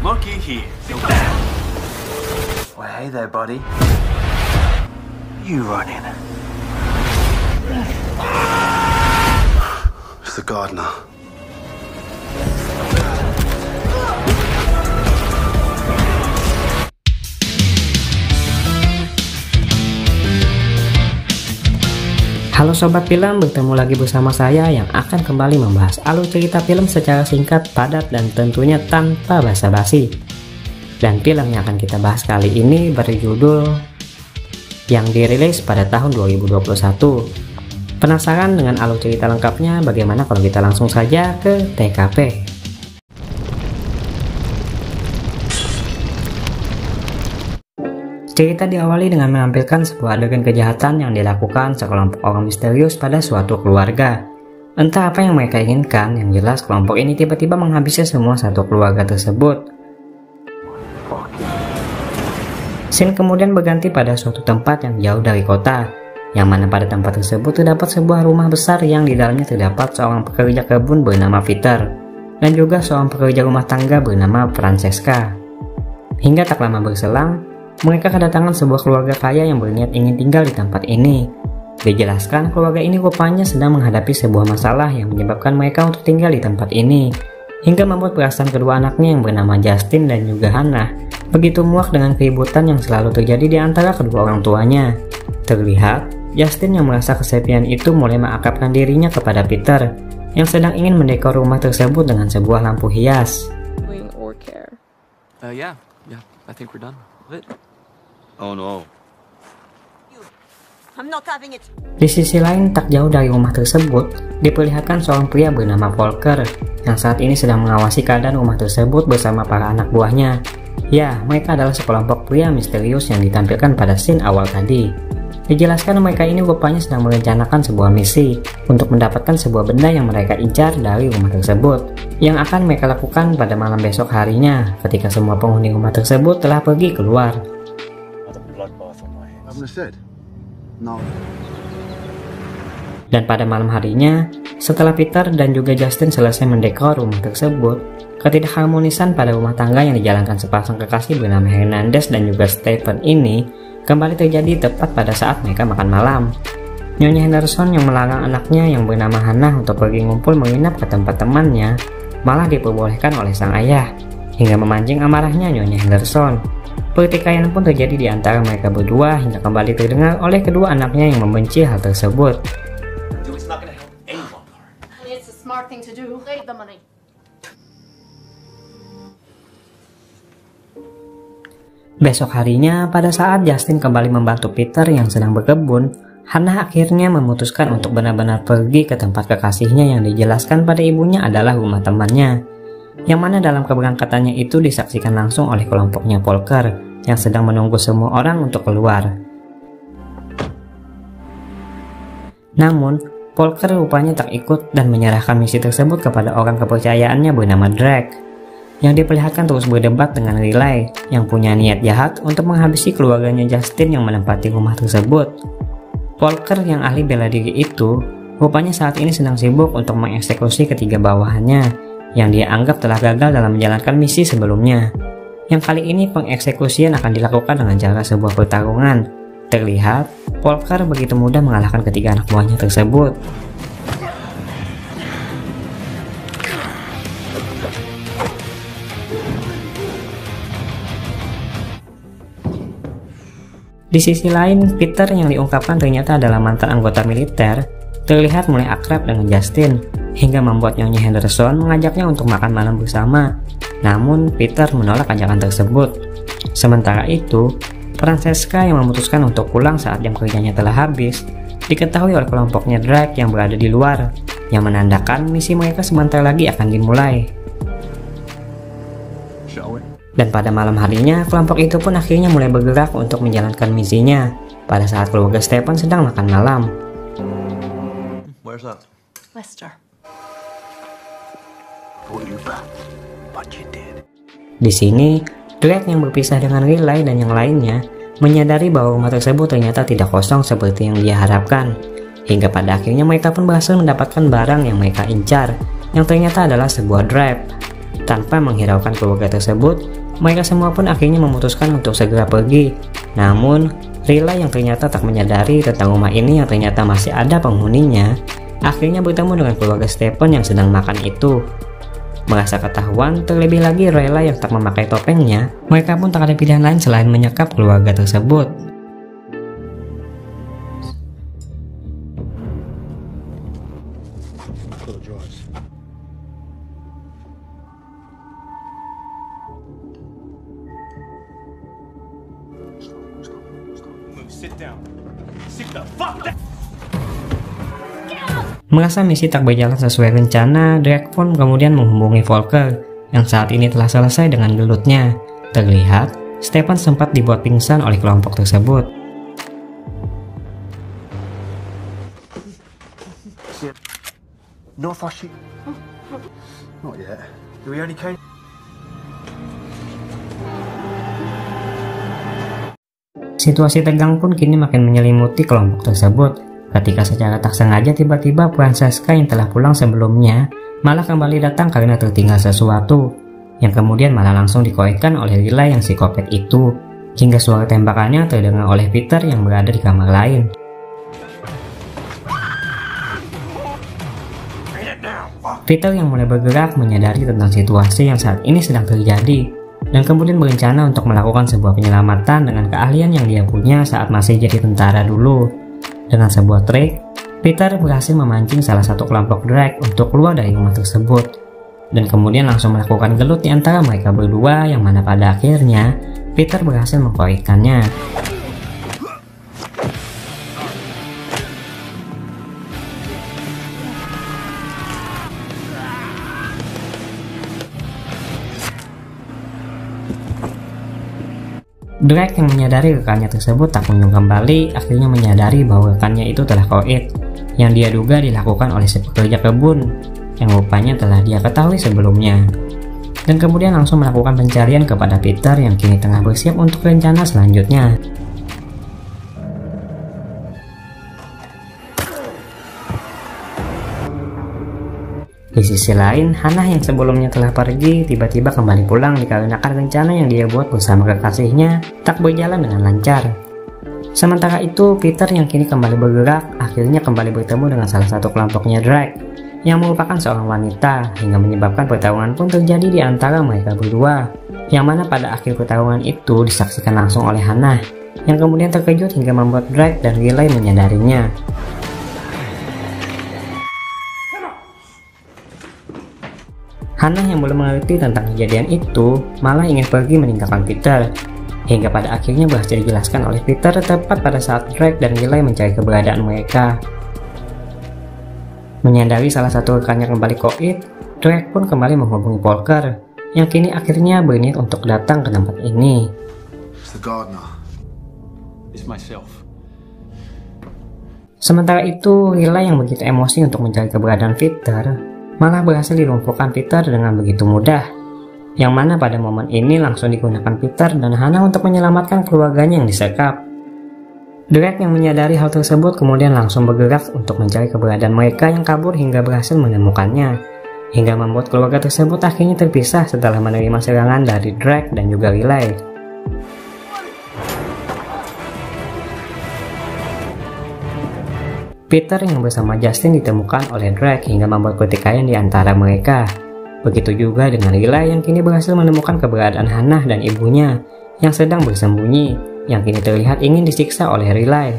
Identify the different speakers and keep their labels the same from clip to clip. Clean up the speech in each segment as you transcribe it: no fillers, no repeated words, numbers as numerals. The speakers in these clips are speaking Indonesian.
Speaker 1: Looky here.
Speaker 2: Well, hey there, buddy. You running? It's the gardener.
Speaker 3: Halo Sobat Film, bertemu lagi bersama saya yang akan kembali membahas alur cerita film secara singkat, padat, dan tentunya tanpa basa-basi. Dan film yang akan kita bahas kali ini berjudul yang dirilis pada tahun 2021. Penasaran dengan alur cerita lengkapnya? Bagaimana kalau kita langsung saja ke TKP? Cerita diawali dengan menampilkan sebuah adegan kejahatan yang dilakukan sekelompok orang misterius pada suatu keluarga. Entah apa yang mereka inginkan, yang jelas kelompok ini tiba-tiba menghabisi semua satu keluarga tersebut. Scene kemudian berganti pada suatu tempat yang jauh dari kota, yang mana pada tempat tersebut terdapat sebuah rumah besar yang di dalamnya terdapat seorang pekerja kebun bernama Peter, dan juga seorang pekerja rumah tangga bernama Francesca. Hingga tak lama berselang, mereka kedatangan sebuah keluarga kaya yang berniat ingin tinggal di tempat ini. Dijelaskan keluarga ini rupanya sedang menghadapi sebuah masalah yang menyebabkan mereka untuk tinggal di tempat ini, hingga membuat perasaan kedua anaknya yang bernama Justin dan juga Hannah begitu muak dengan keributan yang selalu terjadi di antara kedua orang tuanya. Terlihat, Justin yang merasa kesepian itu mulai mengakrabkan dirinya kepada Peter yang sedang ingin mendekor rumah tersebut dengan sebuah lampu hias.
Speaker 1: Yeah, I think we're done with it.
Speaker 2: Oh no.
Speaker 4: I'm not having it.
Speaker 3: Di sisi lain, tak jauh dari rumah tersebut, diperlihatkan seorang pria bernama Volker yang saat ini sedang mengawasi keadaan rumah tersebut bersama para anak buahnya. Ya, mereka adalah sekelompok pria misterius yang ditampilkan pada scene awal tadi. Dijelaskan mereka ini rupanya sedang merencanakan sebuah misi untuk mendapatkan sebuah benda yang mereka incar dari rumah tersebut, yang akan mereka lakukan pada malam besok harinya ketika semua penghuni rumah tersebut telah pergi keluar. Dan pada malam harinya, setelah Peter dan juga Justin selesai mendekor rumah tersebut, ketidakharmonisan pada rumah tangga yang dijalankan sepasang kekasih bernama Hernandez dan juga Stephen ini kembali terjadi tepat pada saat mereka makan malam. Nyonya Henderson yang melarang anaknya yang bernama Hannah untuk pergi ngumpul menginap ke tempat temannya malah diperbolehkan oleh sang ayah, hingga memancing amarahnya Nyonya Henderson. Pertikaian pun terjadi di antara mereka berdua hingga kembali terdengar oleh kedua anaknya yang membenci hal tersebut. Besok harinya, pada saat Justin kembali membantu Peter yang sedang berkebun, Hannah akhirnya memutuskan untuk benar-benar pergi ke tempat kekasihnya yang dijelaskan pada ibunya adalah rumah temannya, yang mana dalam keberangkatannya itu disaksikan langsung oleh kelompoknya Volker yang sedang menunggu semua orang untuk keluar. Namun, Volker rupanya tak ikut dan menyerahkan misi tersebut kepada orang kepercayaannya bernama Drake, yang diperlihatkan terus berdebat dengan Riley yang punya niat jahat untuk menghabisi keluarganya Justin yang menempati rumah tersebut. Volker yang ahli bela diri itu rupanya saat ini sedang sibuk untuk mengeksekusi ketiga bawahannya yang dia anggap telah gagal dalam menjalankan misi sebelumnya. Yang kali ini pengeksekusian akan dilakukan dengan cara sebuah pertarungan. Terlihat, Volker begitu mudah mengalahkan ketiga anak buahnya tersebut. Di sisi lain, Peter yang diungkapkan ternyata adalah mantan anggota militer, terlihat mulai akrab dengan Justin, hingga membuat Nyonya Henderson mengajaknya untuk makan malam bersama. Namun, Peter menolak ajakan tersebut. Sementara itu, Francesca yang memutuskan untuk pulang saat jam kerjanya telah habis, diketahui oleh kelompoknya Drake yang berada di luar, yang menandakan misi mereka sebentar lagi akan dimulai. Dan pada malam harinya, kelompok itu pun akhirnya mulai bergerak untuk menjalankan misinya pada saat keluarga Stephen sedang makan malam.
Speaker 2: Where's that?
Speaker 4: Lester.
Speaker 3: Di sini, Drake yang berpisah dengan Riley dan yang lainnya menyadari bahwa rumah tersebut ternyata tidak kosong seperti yang dia harapkan. Hingga pada akhirnya mereka pun berhasil mendapatkan barang yang mereka incar, yang ternyata adalah sebuah drive. Tanpa menghiraukan keluarga tersebut, mereka semua pun akhirnya memutuskan untuk segera pergi. Namun, Rila yang ternyata tak menyadari tentang rumah ini yang ternyata masih ada penghuninya, akhirnya bertemu dengan keluarga Stephen yang sedang makan itu. Merasa ketahuan, terlebih lagi Rila yang tak memakai topengnya, mereka pun tak ada pilihan lain selain menyekap keluarga tersebut. Merasa misi tak berjalan sesuai rencana, Drake pun kemudian menghubungi Volker yang saat ini telah selesai dengan gelutnya. Terlihat, Stephen sempat dibuat pingsan oleh kelompok tersebut.
Speaker 2: No fussy. Not yet. We only came.
Speaker 3: Situasi tegang pun kini makin menyelimuti kelompok tersebut ketika secara tak sengaja tiba-tiba Francesca yang telah pulang sebelumnya malah kembali datang karena tertinggal sesuatu, yang kemudian malah langsung dikoekkan oleh Lila yang psikopat itu, hingga suara tembakannya terdengar oleh Peter yang berada di kamar lain. Peter yang mulai bergerak menyadari tentang situasi yang saat ini sedang terjadi, dan kemudian berencana untuk melakukan sebuah penyelamatan dengan keahlian yang dia punya saat masih jadi tentara dulu. Dengan sebuah trik, Peter berhasil memancing salah satu kelompok Drake untuk keluar dari rumah tersebut, dan kemudian langsung melakukan gelut di antara mereka berdua, yang mana pada akhirnya Peter berhasil mengkoekkannya. Drake yang menyadari rekannya tersebut tak kunjung kembali, akhirnya menyadari bahwa rekannya itu telah koit, yang dia duga dilakukan oleh si pekerja kebun, yang rupanya telah dia ketahui sebelumnya. Dan kemudian langsung melakukan pencarian kepada Peter yang kini tengah bersiap untuk rencana selanjutnya. Di sisi lain, Hannah yang sebelumnya telah pergi tiba-tiba kembali pulang dikarenakan rencana yang dia buat bersama kekasihnya tak berjalan dengan lancar. Sementara itu, Peter yang kini kembali bergerak akhirnya kembali bertemu dengan salah satu kelompoknya Drake yang merupakan seorang wanita, hingga menyebabkan pertarungan pun terjadi di antara mereka berdua, yang mana pada akhir pertarungan itu disaksikan langsung oleh Hannah yang kemudian terkejut hingga membuat Drake dan Riley menyadarinya. Hannah yang belum mengerti tentang kejadian itu malah ingin pergi meninggalkan Peter, hingga pada akhirnya berhasil dijelaskan oleh Peter tepat pada saat Drake dan Riley mencari keberadaan mereka. Menyadari salah satu rekannya kembali koit, Drake pun kembali menghubungi Volker yang kini akhirnya berniat untuk datang ke tempat ini. Sementara itu, Riley yang begitu emosi untuk mencari keberadaan Peter malah berhasil dilumpuhkan Peter dengan begitu mudah, yang mana pada momen ini langsung digunakan Peter dan Hannah untuk menyelamatkan keluarganya yang disekap. Drake yang menyadari hal tersebut kemudian langsung bergerak untuk mencari keberadaan mereka yang kabur hingga berhasil menemukannya, hingga membuat keluarga tersebut akhirnya terpisah setelah menerima serangan dari Drake dan juga Riley. Peter yang bersama Justin ditemukan oleh Drake hingga membuat pertikaian di antara mereka. Begitu juga dengan Riley yang kini berhasil menemukan keberadaan Hannah dan ibunya yang sedang bersembunyi, yang kini terlihat ingin disiksa oleh Riley.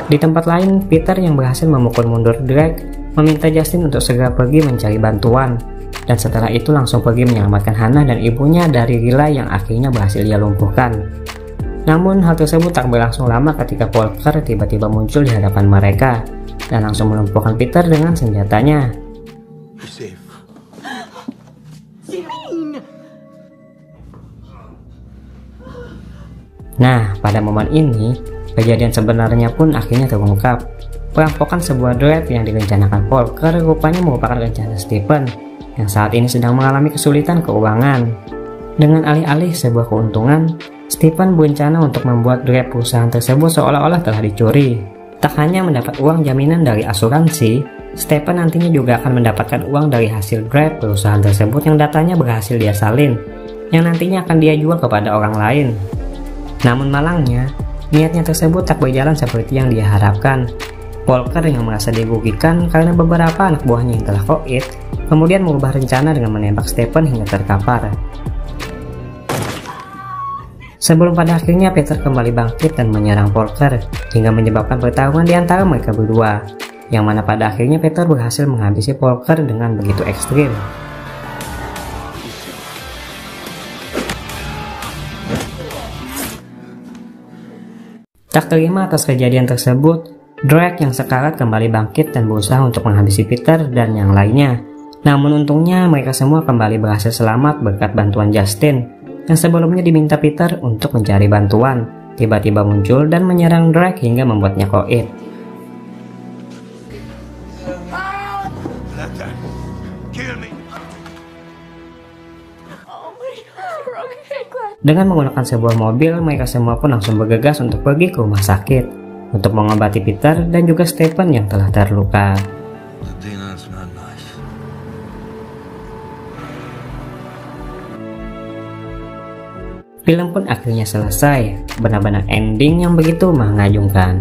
Speaker 3: Di tempat lain, Peter yang berhasil memukul mundur Drake meminta Justin untuk segera pergi mencari bantuan, dan setelah itu langsung pergi menyelamatkan Hannah dan ibunya dari Riley yang akhirnya berhasil dia lumpuhkan. Namun hal tersebut tak berlangsung lama ketika Volker tiba-tiba muncul di hadapan mereka dan langsung melumpuhkan Peter dengan senjatanya. Nah, pada momen ini kejadian sebenarnya pun akhirnya terungkap. Perampokan sebuah duet yang direncanakan Volker rupanya merupakan rencana Stephen yang saat ini sedang mengalami kesulitan keuangan. Dengan alih-alih sebuah keuntungan, Stephen berencana untuk membuat Drive perusahaan tersebut seolah-olah telah dicuri. Tak hanya mendapat uang jaminan dari asuransi, Stephen nantinya juga akan mendapatkan uang dari hasil Drive perusahaan tersebut yang datanya berhasil dia salin, yang nantinya akan dia jual kepada orang lain. Namun malangnya, niatnya tersebut tak berjalan seperti yang dia harapkan. Walker yang merasa dirugikan karena beberapa anak buahnya yang telah koit, kemudian mengubah rencana dengan menembak Stephen hingga terkapar. Sebelum pada akhirnya Peter kembali bangkit dan menyerang Walker hingga menyebabkan pertarungan di antara mereka berdua, yang mana pada akhirnya Peter berhasil menghabisi Walker dengan begitu ekstrim. Tak terima atas kejadian tersebut, Drake yang sekarat kembali bangkit dan berusaha untuk menghabisi Peter dan yang lainnya. Namun untungnya mereka semua kembali berhasil selamat berkat bantuan Justin, yang sebelumnya diminta Peter untuk mencari bantuan, tiba-tiba muncul dan menyerang Drake hingga membuatnya koit. Dengan menggunakan sebuah mobil, mereka semua pun langsung bergegas untuk pergi ke rumah sakit untuk mengobati Peter dan juga Stephen yang telah terluka. Film pun akhirnya selesai, benar-benar ending yang begitu mengagumkan.